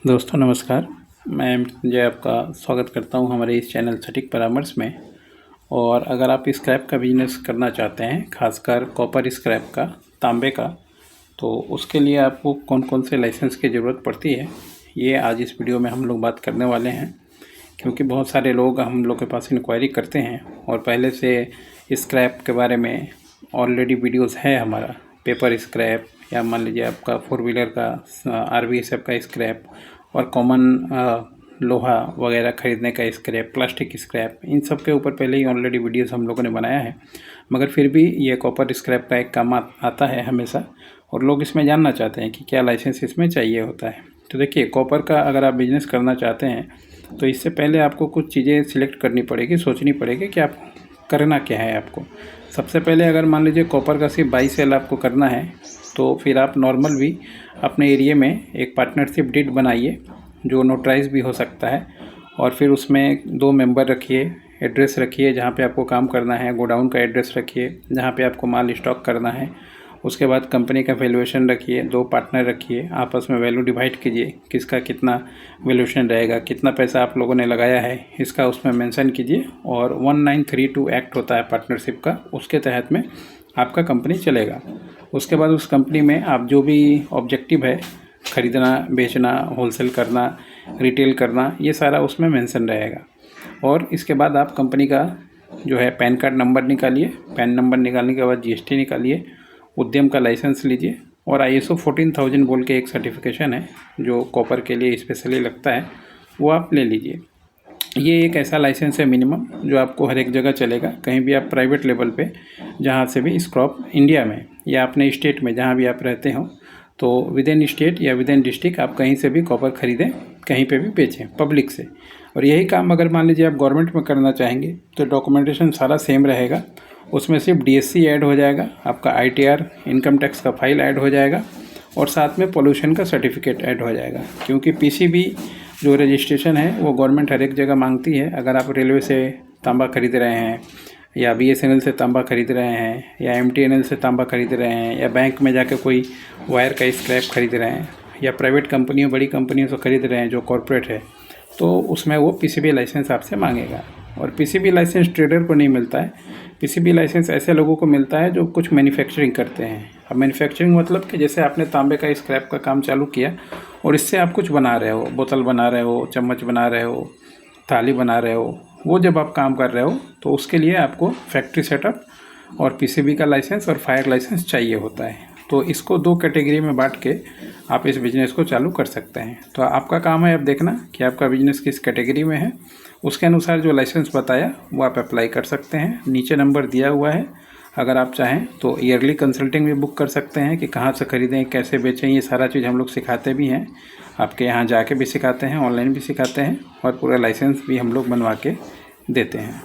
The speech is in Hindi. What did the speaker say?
दोस्तों नमस्कार। मैं मृत्युंजय आपका स्वागत करता हूं हमारे इस चैनल सटीक परामर्श में। और अगर आप स्क्रैप का बिजनेस करना चाहते हैं, खासकर कॉपर स्क्रैप का, तांबे का, तो उसके लिए आपको कौन कौन से लाइसेंस की ज़रूरत पड़ती है, ये आज इस वीडियो में हम लोग बात करने वाले हैं। क्योंकि बहुत सारे लोग हम लोग के पास इंक्वायरी करते हैं और पहले से स्क्रैप के बारे में ऑलरेडी वीडियोस है हमारा, पेपर स्क्रैप या मान लीजिए आपका 4 व्हीलर का RVSF का स्क्रैप और कॉमन लोहा वगैरह ख़रीदने का स्क्रैप, प्लास्टिक स्क्रैप, इन सब के ऊपर पहले ही ऑलरेडी वीडियोस हम लोगों ने बनाया है। मगर फिर भी ये कॉपर स्क्रैप का एक काम आता है हमेशा, और लोग इसमें जानना चाहते हैं कि क्या लाइसेंस इसमें चाहिए होता है। तो देखिए, कॉपर का अगर आप बिज़नेस करना चाहते हैं तो इससे पहले आपको कुछ चीज़ें सिलेक्ट करनी पड़ेगी, सोचनी पड़ेगी कि आप करना क्या है आपको। सबसे पहले अगर मान लीजिए कॉपर का सिर्फ बाई सेल आपको करना है, तो फिर आप नॉर्मल भी अपने एरिया में एक पार्टनरशिप डीड बनाइए जो नोटराइज भी हो सकता है, और फिर उसमें 2 मेंबर रखिए, एड्रेस रखिए जहाँ पे आपको काम करना है, गोडाउन का एड्रेस रखिए जहाँ पे आपको माल स्टॉक करना है। उसके बाद कंपनी का वैल्यूएशन रखिए, 2 पार्टनर रखिए, आपस में वैल्यू डिवाइड कीजिए, किसका कितना वैल्यूएशन रहेगा, कितना पैसा आप लोगों ने लगाया है इसका उसमें मेंशन कीजिए। और 1932 एक्ट होता है पार्टनरशिप का, उसके तहत में आपका कंपनी चलेगा। उसके बाद उस कंपनी में आप जो भी ऑब्जेक्टिव है, ख़रीदना, बेचना, होलसेल करना, रिटेल करना, ये सारा उसमें मेंशन रहेगा। और इसके बाद आप कंपनी का जो है पैन कार्ड नंबर निकालिए, पैन नंबर निकालने के बाद GST निकालिए, उद्यम का लाइसेंस लीजिए, और ISO 14000 बोल के एक सर्टिफिकेशन है जो कॉपर के लिए स्पेशली लगता है, वो आप ले लीजिए। ये एक ऐसा लाइसेंस है मिनिमम जो आपको हर एक जगह चलेगा। कहीं भी आप प्राइवेट लेवल पे जहाँ से भी स्क्रैप इंडिया में या अपने स्टेट में जहाँ भी आप रहते हो, तो विद इन स्टेट या विद इन डिस्ट्रिक्ट आप कहीं से भी कॉपर ख़रीदें, कहीं पे भी बेचें पब्लिक से। और यही काम अगर मान लीजिए आप गवर्नमेंट में करना चाहेंगे तो डॉक्यूमेंटेशन सारा सेम रहेगा। उसमें सिर्फ DSC ऐड हो जाएगा, आपका ITR इनकम टैक्स का फाइल ऐड हो जाएगा, और साथ में पोल्यूशन का सर्टिफिकेट ऐड हो जाएगा। क्योंकि PCB जो रजिस्ट्रेशन है वो गवर्नमेंट हर एक जगह मांगती है। अगर आप रेलवे से तांबा खरीद रहे हैं, या BSNL से तांबा खरीद रहे हैं, या MTNL से तांबा खरीद रहे हैं, या बैंक में जाके कोई वायर का स्क्रैप खरीद रहे हैं, या प्राइवेट कंपनियों, बड़ी कंपनियों से खरीद रहे हैं जो कॉरपोरेट है, तो उसमें वो PCB लाइसेंस आपसे मांगेगा। और PCB लाइसेंस ट्रेडर को नहीं मिलता है। PCB लाइसेंस ऐसे लोगों को मिलता है जो कुछ मैन्युफैक्चरिंग करते हैं। अब मैन्युफैक्चरिंग मतलब कि जैसे आपने तांबे का स्क्रैप का काम चालू किया और इससे आप कुछ बना रहे हो, बोतल बना रहे हो, चम्मच बना रहे हो, थाली बना रहे हो, वो जब आप काम कर रहे हो तो उसके लिए आपको फैक्ट्री सेटअप और PCB का लाइसेंस और फायर लाइसेंस चाहिए होता है। तो इसको 2 कैटेगरी में बांट के आप इस बिज़नेस को चालू कर सकते हैं। तो आपका काम है अब देखना कि आपका बिज़नेस किस कैटेगरी में है, उसके अनुसार जो लाइसेंस बताया वो आप अप्लाई कर सकते हैं। नीचे नंबर दिया हुआ है, अगर आप चाहें तो ईयरली कंसल्टिंग भी बुक कर सकते हैं कि कहाँ से ख़रीदें, कैसे बेचें, ये सारा चीज़ हम लोग सिखाते भी हैं। आपके यहाँ जाके भी सिखाते हैं, ऑनलाइन भी सिखाते हैं, और पूरा लाइसेंस भी हम लोग बनवा के देते हैं।